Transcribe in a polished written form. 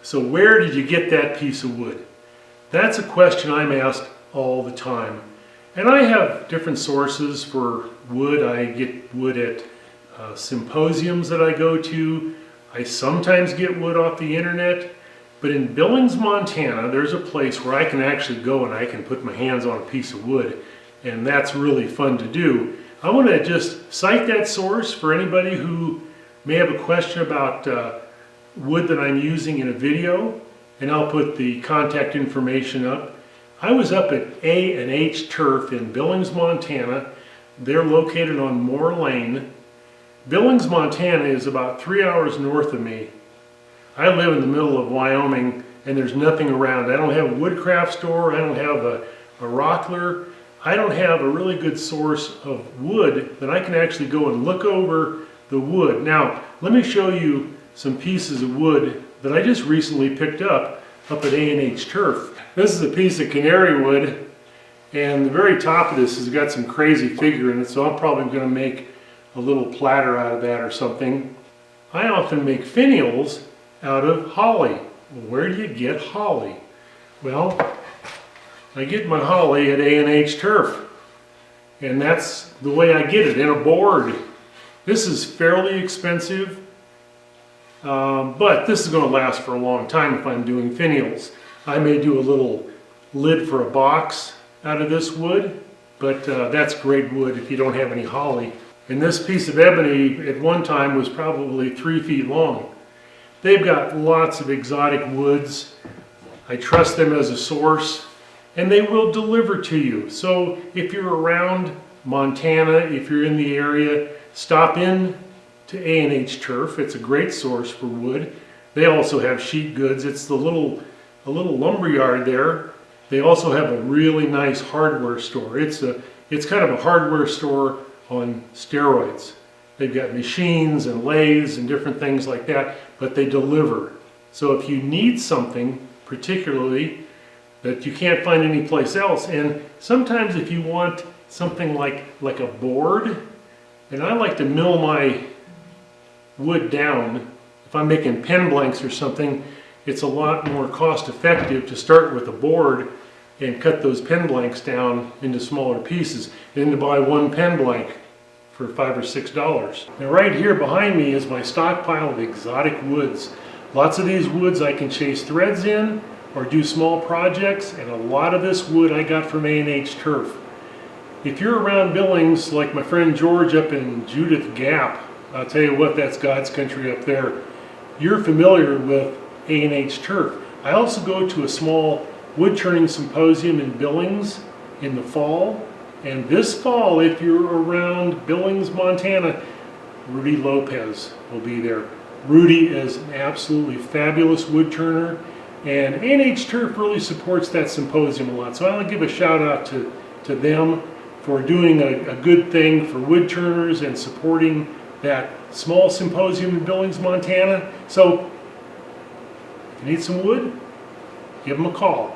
So where did you get that piece of wood? That's a question I'm asked all the time. And I have different sources for wood. I get wood at symposiums that I go to. I sometimes get wood off the internet. But in Billings, Montana, there's a place where I can actually go and I can put my hands on a piece of wood. And that's really fun to do. I want to just cite that source for anybody who may have a question about wood that I'm using in a video, and I'll put the contact information up. I was up at A&H Turf in Billings, Montana. They're located on Moore Lane. Billings, Montana is about 3 hours north of me. I live in the middle of Wyoming and there's nothing around. I don't have a woodcraft store, I don't have a rockler. I don't have a really good source of wood that I can actually go and look over the wood. Now, let me show you some pieces of wood that I just recently picked up at A&H Turf. This is a piece of canary wood, and the very top of this has got some crazy figure in it, so I'm probably going to make a little platter out of that or something. I often make finials out of holly. Well, where do you get holly? Well, I get my holly at A&H Turf, and that's the way I get it, in a board. This is fairly expensive, but this is going to last for a long time if I'm doing finials. I may do a little lid for a box out of this wood, but that's great wood if you don't have any holly. And this piece of ebony at one time was probably 3 feet long. They've got lots of exotic woods. I trust them as a source, and they will deliver to you. So if you're around Montana, if you're in the area, stop in to A&H Turf. It's a great source for wood. They also have sheet goods. It's a little lumber yard there. They also have a really nice hardware store. It's kind of a hardware store on steroids. They've got machines and lathes and different things like that, but they deliver. So if you need something particularly that you can't find anyplace else, and sometimes if you want something like a board, and I like to mill my wood down. If I'm making pen blanks or something, it's a lot more cost effective to start with a board and cut those pen blanks down into smaller pieces than to buy one pen blank for $5 or $6. Now right here behind me is my stockpile of exotic woods. Lots of these woods I can chase threads in or do small projects, and a lot of this wood I got from A&H Turf. If you're around Billings, like my friend George up in Judith Gap, I'll tell you what, that's God's country up there. You're familiar with A&H Turf. I also go to a small wood turning symposium in Billings in the fall. And this fall, if you're around Billings, Montana, Rudy Lopez will be there. Rudy is an absolutely fabulous wood turner, and A&H Turf really supports that symposium a lot. So I'll give a shout out to them for doing a good thing for wood turners and supporting that small symposium in Billings, Montana. So if you need some wood, give them a call.